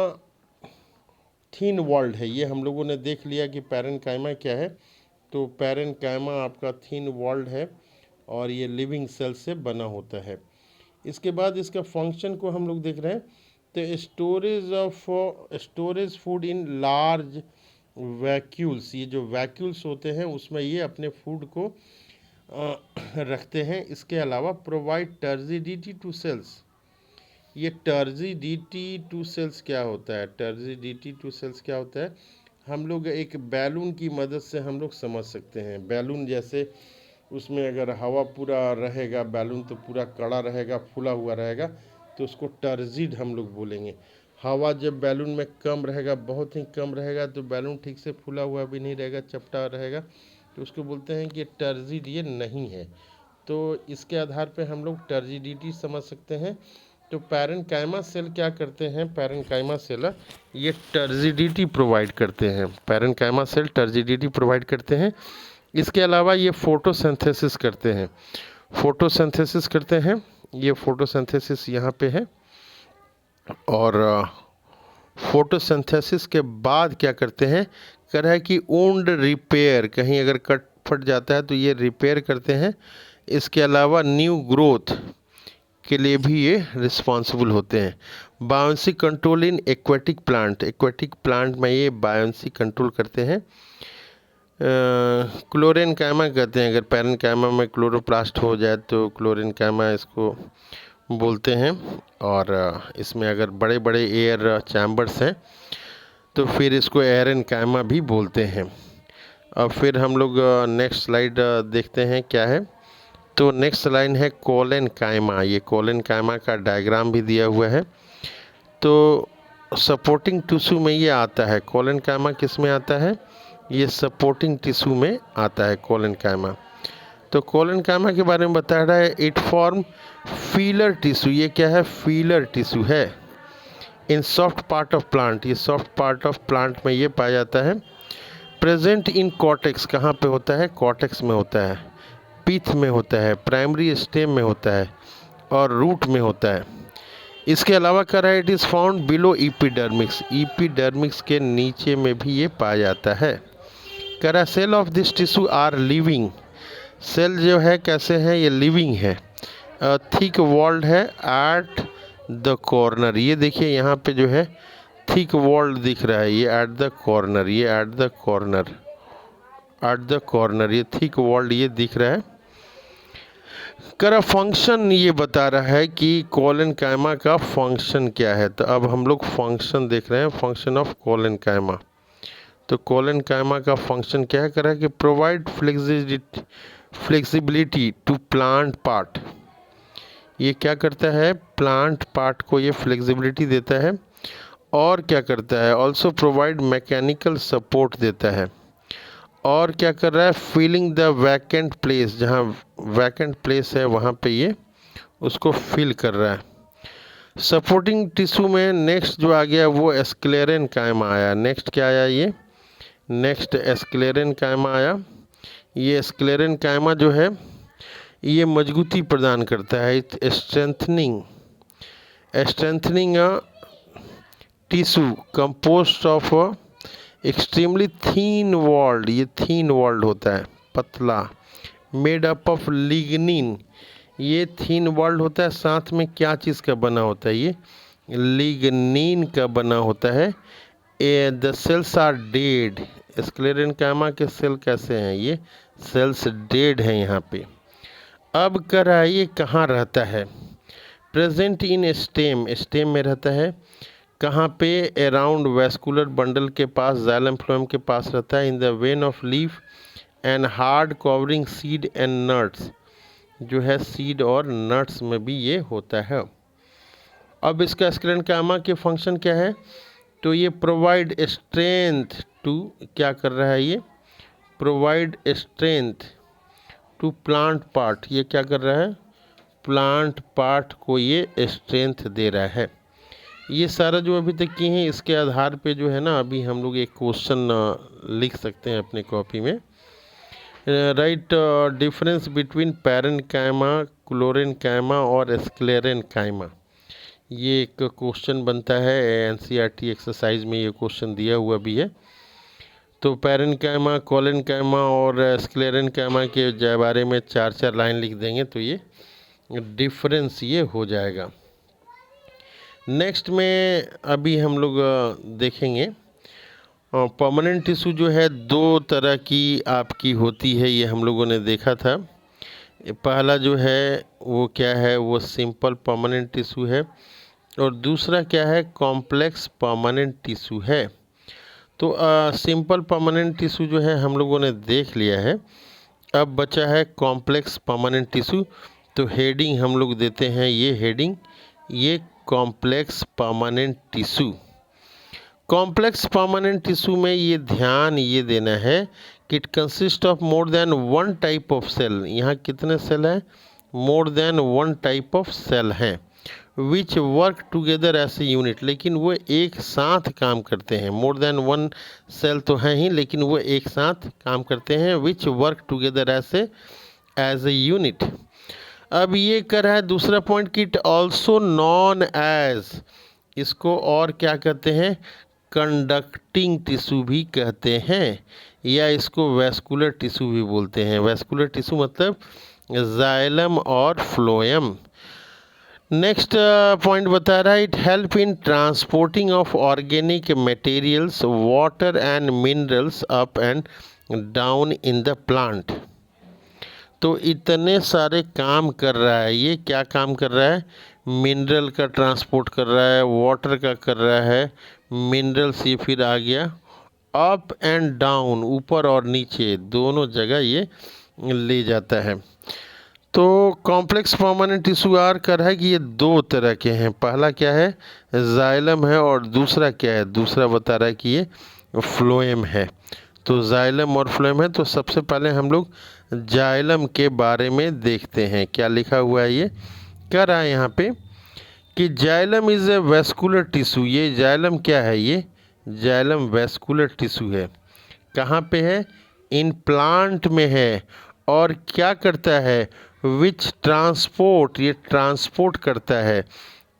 थीन वॉल्ड है। ये हम लोगों ने देख लिया कि पैरेन्काइमा क्या है। तो पैरेन्काइमा आपका थीन वॉल्ड है और ये लिविंग सेल से बना होता है। इसके बाद इसका फंक्शन को हम लोग देख रहे हैं। तो storage food in large vacuoles, ये जो वैक्यूल्स होते हैं उसमें ये अपने फूड को रखते हैं। इसके अलावा प्रोवाइड टर्जिडिटी टू सेल्स। ये टर्जिडिटी टू सेल्स क्या होता है? टर्जिडिटी टू सेल्स क्या होता है? हम लोग एक बैलून की मदद से हम लोग समझ सकते हैं। बैलून जैसे उसमें अगर हवा पूरा रहेगा, बैलून तो पूरा कड़ा रहेगा, फूला हुआ रहेगा, तो उसको टर्जिड हम लोग बोलेंगे। हवा जब बैलून में कम रहेगा, बहुत ही कम रहेगा, तो बैलून ठीक से फूला हुआ भी नहीं रहेगा, चपटा रहेगा, तो उसको बोलते हैं कि टर्जिड ये नहीं है। तो इसके आधार पे हम लोग टर्जिडिटी समझ सकते हैं। तो पैरेन्काइमा सेल क्या करते हैं? पैरेन्काइमा सेल ये टर्जिडिटी प्रोवाइड करते हैं। पैरेन्काइमा सेल टर्जिडिटी प्रोवाइड करते हैं। इसके अलावा ये फोटोसिंथेसिस करते हैं। फोटोसिंथेसिस करते हैं, ये फोटोसिंथेसिस यहाँ पे है। और फोटोसिंथेसिस के बाद क्या करते हैं? कर है कि वुंड रिपेयर, कहीं अगर कट फट जाता है तो ये रिपेयर करते हैं। इसके अलावा न्यू ग्रोथ के लिए भी ये रिस्पॉन्सिबल होते हैं। Buoyancy control in aquatic plant, aquatic plant में ये बायोंसी कंट्रोल करते हैं। क्लोरेन्काइमा कहते हैं। अगर पैरेन्काइमा में क्लोरोप्लास्ट हो जाए तो क्लोरेन्काइमा इसको बोलते हैं। और इसमें अगर बड़े बड़े एयर चैम्बर्स हैं तो फिर इसको एरेन्काइमा भी बोलते हैं। अब फिर हम लोग नेक्स्ट स्लाइड देखते हैं क्या है। तो नेक्स्ट लाइन है कोलेनकाइमा। ये कोलेनकाइमा का डायग्राम भी दिया हुआ है। तो सपोर्टिंग टिश्यू में ये आता है। कोलेनकाइमा किस में आता है? ये सपोर्टिंग टिश्यू में आता है कोलेनकाइमा। तो कोलेनकाइमा के बारे में बता रहा है, इट फॉर्म फीलर टिश्यू। ये क्या है? फीलर टिश्यू है इन सॉफ्ट पार्ट ऑफ प्लांट। ये सॉफ्ट पार्ट ऑफ प्लांट में ये पाया जाता है। प्रेजेंट इन कॉर्टेक्स, कहाँ पे होता है? कॉर्टेक्स में होता है, पीथ में होता है, प्राइमरी स्टेम में होता है और रूट में होता है। इसके अलावा कर रहा है, इट इज़ फाउंड बिलो ईपीडर्मिक्स। ईपीडर्मिक्स के नीचे में भी ये पाया जाता है। कर रहा है, cell of this tissue are living. Cell जो है कैसे हैं? ये लिविंग है। थिक वॉल्ड है एट द कॉर्नर। ये देखिए यहाँ पे जो है थिक वॉल्ड दिख रहा है, ये एट द कॉर्नर, ये eight the corner, eight the corner, ये थिक वॉल्ड ये दिख रहा है। कर फंक्शन ये बता रहा है कि कोलेनकाइमा का फंक्शन क्या है। तो अब हम लोग फंक्शन देख रहे हैं, फंक्शन ऑफ कोलेनकाइमा। तो कोलेनकाइमा का फंक्शन क्या है? कर रहा है कि provide flexibility to plant part. ये क्या करता है? प्लांट पार्ट को ये फ्लेक्सिबिलिटी देता है। और क्या करता है? ऑल्सो प्रोवाइड मैकेनिकल सपोर्ट देता है। और क्या कर रहा है? फिलिंग द वैकेंट प्लेस, जहाँ वैकेंट प्लेस है वहाँ पे ये उसको फिल कर रहा है। सपोर्टिंग टिश्यू में नेक्स्ट जो आ गया वो स्क्लेरेन्काइमा आया। नेक्स्ट क्या आया? ये नेक्स्ट स्क्लेरेन्काइमा आया। ये स्क्लेरेन्काइमा जो है ये मजबूती प्रदान करता है, strengthening tissue composed of extremely thin walled. ये थीन वॉल्ड होता है, पतला, मेड अप ऑफ लिग्निन। ये थीन वॉल्ड होता है, साथ में क्या चीज़ का बना होता है? ये लिग्निन का बना होता है। The cells are dead. Sclerenchyma के सेल कैसे हैं? ये सेल्स डेड हैं यहाँ पे। अब कर रहा है, ये कहाँ रहता है? प्रेजेंट इन स्टेम, स्टेम में रहता है। कहाँ पे? अराउंड वेस्कुलर बंडल के पास, जाइलम फ्लोएम के पास रहता है। In the when of leaf and hard covering seed and nuts, जो है सीड और नट्स में भी ये होता है। अब इसका स्क्लेरेन्काइमा के फंक्शन क्या है? तो ये प्रोवाइड स्ट्रेंथ टू, क्या कर रहा है? ये provide strength to plant part. ये क्या कर रहा है? प्लांट पार्ट को ये स्ट्रेंथ दे रहा है। ये सारा जो अभी तक किए हैं इसके आधार पे जो है ना, अभी हम लोग एक क्वेश्चन लिख सकते हैं अपने कॉपी में। राइट डिफरेंस बिटवीन पैरेन्काइमा, क्लोरेन्काइमा और स्क्लेरेन्काइमा। ये एक क्वेश्चन बनता है, एनसीईआरटी एक्सरसाइज में ये क्वेश्चन दिया हुआ भी है। तो पैरेन्काइमा, कोलेनकाइमा और स्क्लेरेन्काइमा के बारे में 4-4 लाइन लिख देंगे तो ये डिफरेंस ये हो जाएगा। नेक्स्ट में अभी हम लोग देखेंगे परमानेंट टिश्यू जो है 2 तरह की आपकी होती है, ये हम लोगों ने देखा था। पहला जो है वो क्या है, वो सिंपल परमानेंट टिश्यू है और दूसरा क्या है, कॉम्प्लेक्स परमानेंट टिश्यू है। तो सिंपल परमानेंट टिश्यू जो है हम लोगों ने देख लिया है। अब बचा है कॉम्प्लेक्स परमानेंट टिश्यू। तो हेडिंग हम लोग देते हैं, ये हेडिंग, ये complex permanent tissue. Complex permanent tissue में ये ध्यान ये देना है कि it consist of more than one type of cell. यहाँ कितने सेल हैं, more than one type of cell हैं, which work together as a unit, लेकिन वो एक साथ काम करते हैं। मोर देन वन सेल तो हैं ही, लेकिन वो एक साथ काम करते हैं, which work together as a unit. अब ये कर रहा है दूसरा पॉइंट कि इट ऑल्सो नॉन एज, इसको और क्या कहते हैं, कंडक्टिंग टिश्यू भी कहते हैं, या इसको वैस्कुलर टिश्यू भी बोलते हैं। वैस्कुलर टिश्यू मतलब जाइलम और फ्लोएम। नेक्स्ट पॉइंट बता रहा है, it help in transporting of organic materials, water and minerals up and down in the plant. तो इतने सारे काम कर रहा है, ये क्या काम कर रहा है, मिनरल का ट्रांसपोर्ट कर रहा है, वाटर का कर रहा है, मिनरल्स ये फिर आ गया, अप एंड डाउन, ऊपर और नीचे दोनों जगह ये ले जाता है। तो कॉम्प्लेक्स परमानेंट टिश्यू आर कर रहा है कि ये 2 तरह के हैं। पहला क्या है, जाइलम है, और दूसरा क्या है, दूसरा बता रहा है कि ये फ्लोएम है। तो जाइलम और फ्लोएम है। तो सबसे पहले हम लोग जाइलम के बारे में देखते हैं, क्या लिखा हुआ है। ये कह रहा है यहाँ पे कि xylem is a vascular tissue. ये जाइलम क्या है, ये जाइलम वैस्कुलर टिश्यू है। कहाँ पे है, इन प्लांट में है। और क्या करता है, विच ट्रांसपोर्ट, ये ट्रांसपोर्ट करता है,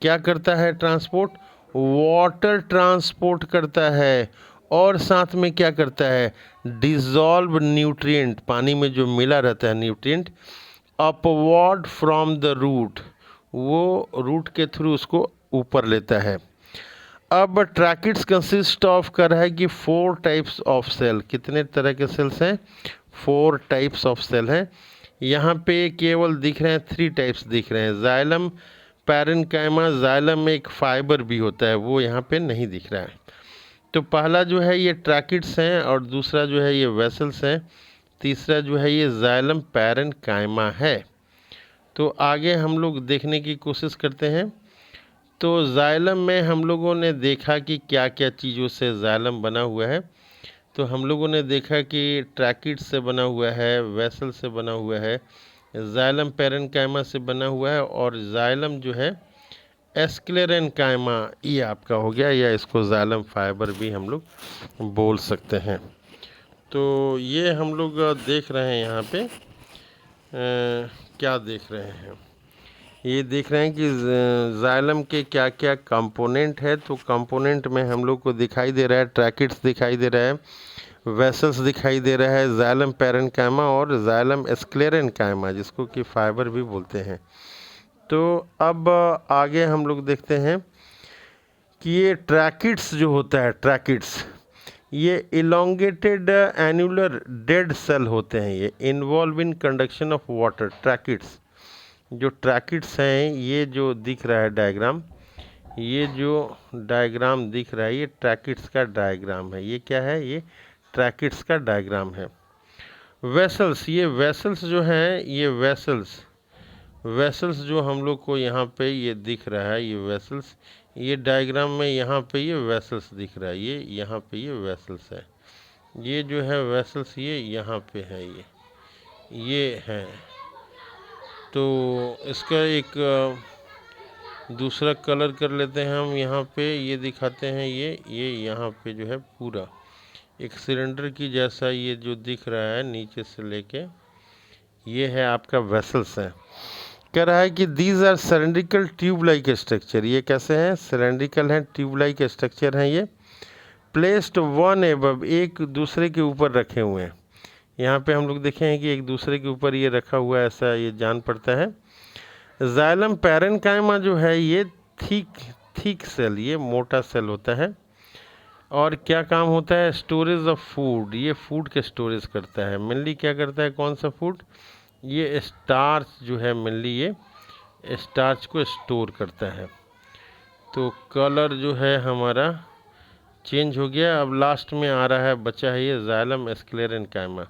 क्या करता है, ट्रांसपोर्ट, वाटर ट्रांसपोर्ट करता है, और साथ में क्या करता है, डिजॉल्व न्यूट्रिएंट, पानी में जो मिला रहता है nutrient, upward from the root, वो रूट के थ्रू उसको ऊपर लेता है। अब ट्रैकिड्स कंसिस्ट ऑफ कर रहा है कि 4 टाइप्स ऑफ सेल। कितने तरह के सेल्स हैं, 4 टाइप्स ऑफ सेल हैं। यहाँ पे केवल दिख रहे हैं 3 टाइप्स दिख रहे हैं, जाइलम, पैरेन्काइमा। जाइलम में एक फाइबर भी होता है, वो यहाँ पे नहीं दिख रहा है। तो पहला जो है ये ट्रैकिड्स हैं, और दूसरा जो है ये वेसल्स हैं, तीसरा जो है ये जाइलम पैरेन्काइमा है। तो आगे हम लोग देखने की कोशिश करते हैं। तो जाइलम में हम लोगों ने देखा कि क्या क्या चीज़ों से जाइलम बना हुआ है। तो हम लोगों ने देखा कि ट्रैकिड से बना हुआ है, वेसल से बना हुआ है, जाइलम पैरेन्काइमा से बना हुआ है, और जाइलम जो है स्क्लेरेन्काइमा, ये आपका हो गया, या इसको जाइलम फाइबर भी हम लोग बोल सकते हैं। तो ये हम लोग देख रहे हैं यहाँ पे क्या देख रहे हैं, ये देख रहे हैं कि जाइलम के क्या क्या कंपोनेंट है। तो कंपोनेंट में हम लोग को दिखाई दे रहा है, ट्रैकिड्स दिखाई दे रहा है, वेसल्स दिखाई दे रहा है, जाइलम पैरेन्काइमा और जाइलम स्क्लेरेन्काइमा, जिसको कि फाइबर भी बोलते हैं। तो अब आगे हम लोग देखते हैं कि ये ट्रैकिड्स जो होता है, ट्रैकिड्स ये इलोंगेटेड एनुलर डेड सेल होते हैं, ये involve in conduction of water. Tracheids, जो ट्रैकिड्स हैं, ये जो दिख रहा है डायग्राम, ये जो डायग्राम दिख रहा है, ये ट्रैकिड्स का डायग्राम है। ये क्या है, ये ट्रैकिड्स का डायग्राम है। वेसल्स, ये वेसल्स जो हैं, ये वेसल्स जो हम लोग को यहाँ पे ये दिख रहा है, ये वेसल्स, ये डायग्राम में यहाँ पे ये वेसल्स दिख रहा है, ये यहाँ पे ये वेसल्स है। ये जो है वेसल्स, ये यहाँ पे है, ये है। तो इसका एक दूसरा कलर कर लेते हैं हम, यहाँ पे ये दिखाते हैं, ये यहाँ पे जो है पूरा एक सिलेंडर की जैसा ये जो दिख रहा है नीचे से लेके, ये है आपका वेसल्स है। कह रहा है कि these are cylindrical tube like structure, ये कैसे हैं, सिलेंड्रिकल हैं, ट्यूब लाइक स्ट्रक्चर हैं ये, प्लेस्ड वन एबव, एक दूसरे के ऊपर रखे हुए हैं। यहाँ पे हम लोग देखें कि एक दूसरे के ऊपर ये रखा हुआ है, ऐसा ये जान पड़ता है। जाइलम पैरेन्काइमा जो है ये थिक सेल, ये मोटा सेल होता है। और क्या काम होता है, स्टोरेज ऑफ फूड, ये फूड के स्टोरेज करता है। मेनली क्या करता है, कौन सा फूड, ये स्टार्च जो है, मेनली ये स्टार्च को स्टोर करता है। तो कलर जो है हमारा चेंज हो गया। अब लास्ट में आ रहा है, बचा है ये जाइलम स्क्लेरेन्काइमा।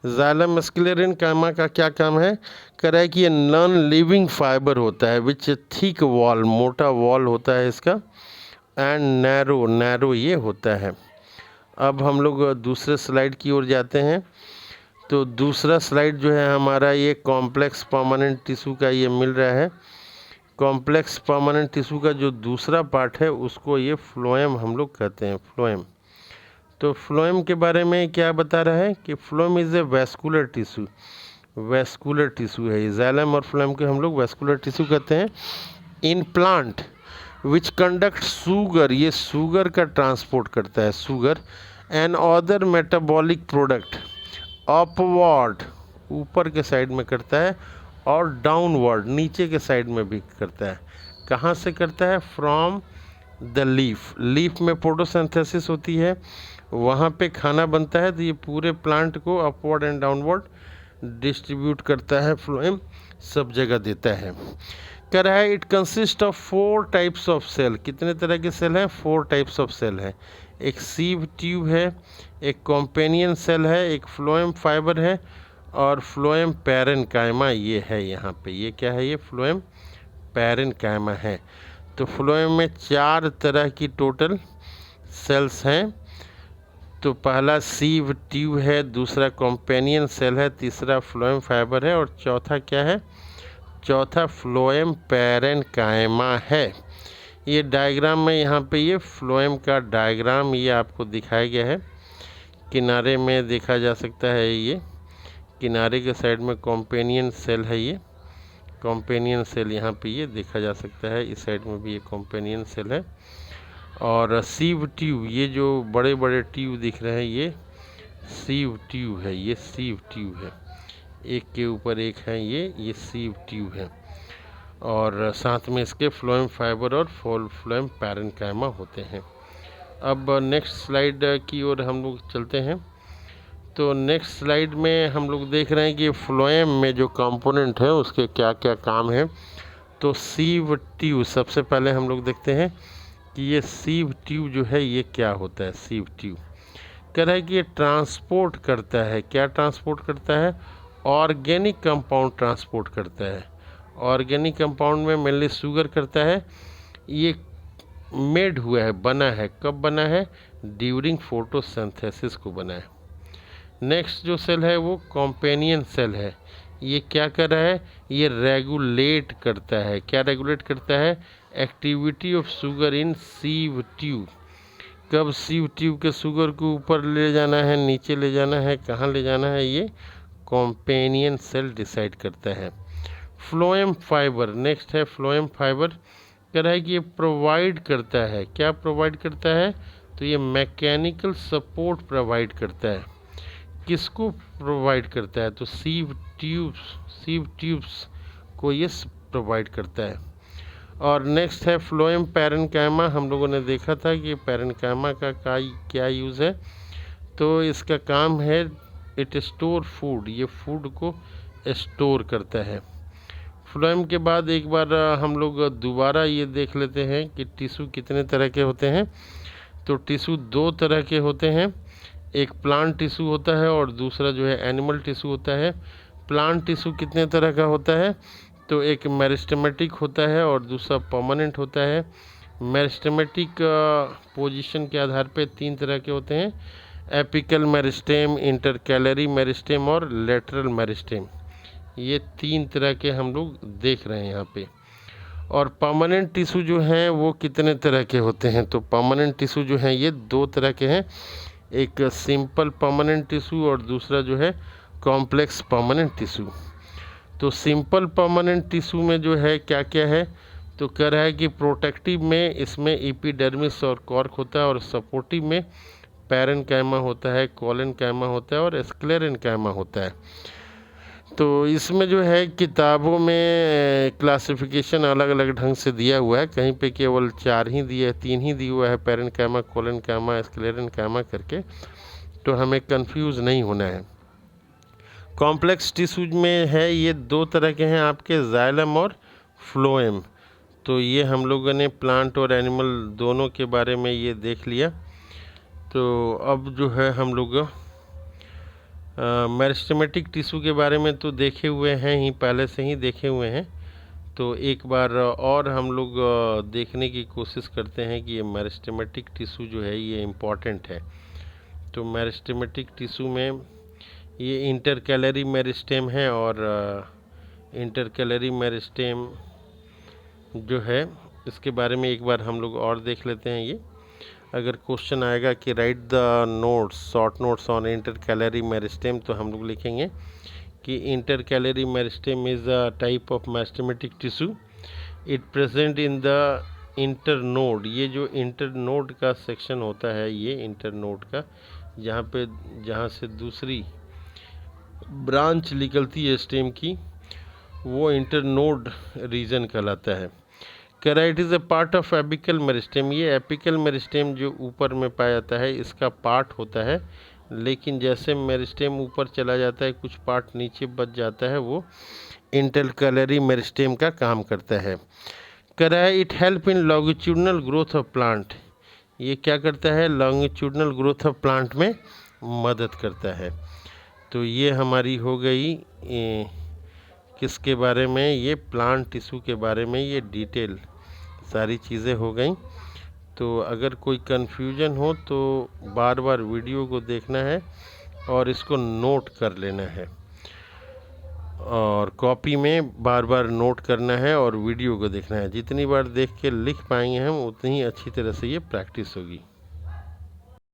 जाइलम स्क्लेरेन्काइमा का क्या काम है, कह रहा है कि ये नॉन लिविंग फाइबर होता है विच थिक वॉल, मोटा वॉल होता है इसका, एंड नैरो ये होता है। अब हम लोग दूसरे स्लाइड की ओर जाते हैं। तो दूसरा स्लाइड जो है हमारा, ये कॉम्प्लेक्स परमानेंट टिश्यू का ये मिल रहा है। कॉम्प्लेक्स परमानेंट टिश्यू का जो दूसरा पार्ट है उसको ये फ्लोएम हम लोग कहते हैं, फ्लोएम। तो फ्लोएम के बारे में क्या बता रहा है कि phloem is a vascular tissue, vascular tissue है। जाइलम और फ्लोएम को हम लोग वैस्कुलर टिश्यू कहते हैं। In plant which conduct sugar, ये शुगर का ट्रांसपोर्ट करता है, sugar and other metabolic product upward, ऊपर के साइड में करता है, और डाउनवर्ड, नीचे के साइड में भी करता है। कहाँ से करता है, फ्रॉम द लीफ, लीफ में फोटोसिंथेसिस होती है, वहाँ पे खाना बनता है। तो ये पूरे प्लांट को अपवर्ड एंड डाउनवर्ड डिस्ट्रीब्यूट करता है, फ्लोएम सब जगह देता है। कह रहा है it consist of 4 types of cell, कितने तरह के सेल हैं, 4 टाइप्स ऑफ सेल है। एक सीव ट्यूब है, एक कॉम्पेनियन सेल है, एक फ्लोएम फाइबर है, और फ्लोएम पैरेन्काइमा ये है यहाँ पे। ये क्या है, ये फ्लोएम पैरेन्काइमा है। तो फ्लोएम में 4 तरह की टोटल सेल्स हैं। तो पहला सीव ट्यूब है, दूसरा कॉम्पेनियन सेल है, तीसरा फ्लोएम फाइबर है, और चौथा क्या है, चौथा फ्लोएम पैरेन्काइमा है। ये डायग्राम में यहाँ पे ये फ्लोएम का डायग्राम ये आपको दिखाया गया है, किनारे में देखा जा सकता है। ये किनारे के साइड में कॉम्पेनियन सेल है, ये कॉम्पेनियन सेल यहाँ पे ये देखा जा सकता है। इस साइड में भी ये कॉम्पेनियन सेल है। और सीव ट्यूब, ये जो बड़े बड़े ट्यूब दिख रहे हैं ये सीव ट्यूब है, ये सीव ट्यूब है, एक के ऊपर एक है, ये सीव ट्यूब है। और साथ में इसके फ्लोएम फाइबर और फ्लोएम पैरेन्काइमा होते हैं। अब नेक्स्ट स्लाइड की ओर हम लोग चलते हैं। तो नेक्स्ट स्लाइड में हम लोग देख रहे हैं कि फ्लोएम में जो कंपोनेंट है उसके क्या क्या काम है। तो सीव ट्यूब, सबसे पहले हम लोग देखते हैं कि ये सीव ट्यूब जो है ये क्या होता है। सीव ट्यूब कह रहा है कि ये ट्रांसपोर्ट करता है, क्या ट्रांसपोर्ट करता है, ऑर्गेनिक कंपाउंड ट्रांसपोर्ट करता है। ऑर्गेनिक कंपाउंड में मेनली शुगर करता है। ये मेड हुआ है, बना है, कब बना है, ड्यूरिंग फोटोसिंथेसिस को बना है। नेक्स्ट जो सेल है वो कॉम्पेनियन सेल है। ये क्या कर रहा है, ये रेगुलेट करता है, क्या रेगुलेट करता है, activity of sugar in sieve tube. कब सीव ट्यूब के शुगर को ऊपर ले जाना है, नीचे ले जाना है, कहाँ ले जाना है, ये कॉम्पेनियन सेल डिसाइड करता है। फ्लोएम फाइबर, नेक्स्ट है फ्लोएम फाइबर, कह रहा है कि ये प्रोवाइड करता है, क्या प्रोवाइड करता है, तो ये मैकेनिकल सपोर्ट प्रोवाइड करता है। किसको प्रोवाइड करता है, तो सीव ट्यूब्स को ये प्रोवाइड करता है। और नेक्स्ट है फ्लोएम पैरेन्काइमा, हम लोगों ने देखा था कि पैरेन्काइमा का क्या यूज़ है। तो इसका काम है इट स्टोर फूड, ये फूड को स्टोर करता है। फ्लोएम के बाद एक बार हम लोग दोबारा ये देख लेते हैं कि टिश्यू कितने तरह के होते हैं। तो टिश्यू 2 तरह के होते हैं, एक प्लांट टिश्यू होता है और दूसरा जो है एनिमल टिश्यू होता है। प्लांट टिश्यू कितने तरह का होता है, तो एक मेरिस्टेमेटिक होता है और दूसरा परमानेंट होता है। मेरिस्टेमेटिक पोजीशन के आधार पे 3 तरह के होते हैं, एपिकल मेरिस्टेम, इंटरकैलरी मेरिस्टेम और लेटरल मेरिस्टेम। ये 3 तरह के हम लोग देख रहे हैं यहाँ पे। और परमानेंट टिश्यू जो हैं वो कितने तरह के होते हैं, तो परमानेंट टिश्यू जो हैं ये 2 तरह के हैं, एक सिंपल परमानेंट टिश्यू और दूसरा जो है कॉम्प्लेक्स परमानेंट टिश्यू। तो सिंपल परमानेंट टिश्यू में जो है क्या क्या है, तो कह रहा है कि प्रोटेक्टिव में इसमें एपिडर्मिस और कॉर्क होता है, और सपोर्टिव में पैरेन्काइमा होता है, कोलेनकाइमा होता है और स्क्लेरेन्काइमा होता है। तो इसमें जो है किताबों में क्लासिफिकेशन अलग अलग ढंग से दिया हुआ है, कहीं पे केवल 4 ही दिए, 3 ही दिया हुआ है, पैरेन्काइमा, कोलेनकाइमा, स्क्लेरेन्काइमा करके, तो हमें कंफ्यूज नहीं होना है। कॉम्प्लेक्स टिश्यूज में है ये 2 तरह के हैं आपके, जाइलम और फ्लोएम। तो ये हम लोगों ने प्लांट और एनिमल दोनों के बारे में ये देख लिया। तो अब जो है हम लोग मेरिस्टेमेटिक टिश्यू के बारे में तो देखे हुए हैं ही, पहले से ही देखे हुए हैं। तो एक बार और हम लोग देखने की कोशिश करते हैं कि ये मेरिस्टेमेटिक टिश्यू जो है ये इम्पॉर्टेंट है। तो मेरिस्टेमेटिक टिश्यू में ये इंटरकैलरी मेरिस्टेम है, और इंटरकैलरी मेरिस्टेम जो है इसके बारे में एक बार हम लोग और देख लेते हैं। ये अगर क्वेश्चन आएगा कि right the notes, short notes on intercalary meristem, तो हम लोग लिखेंगे कि intercalary meristem is a type of meristematic tissue, it present in the internode. ये जो इंटरनोड का सेक्शन होता है, ये इंटरनोड का जहाँ से दूसरी ब्रांच निकलती है स्टेम की, वो इंटरनोड रीजन कहलाता है। It is a part of apical meristem. ये एपिकल मेरिस्टेम जो ऊपर में पाया जाता है इसका पार्ट होता है, लेकिन जैसे मेरिस्टेम ऊपर चला जाता है कुछ पार्ट नीचे बच जाता है, वो इंटरकैलरी मेरिस्टेम का काम करता है। It help in longitudinal growth of plant. ये क्या करता है, लॉन्गिट्यूडनल ग्रोथ ऑफ प्लांट में मदद करता है। तो ये हमारी हो गई किसके बारे में, ये प्लांट टिश्यू के बारे में ये डिटेल सारी चीज़ें हो गई। तो अगर कोई कन्फ्यूजन हो तो बार बार वीडियो को देखना है और इसको नोट कर लेना है, और कॉपी में बार बार नोट करना है और वीडियो को देखना है। जितनी बार देख के लिख पाएंगे हम, उतनी ही अच्छी तरह से ये प्रैक्टिस होगी।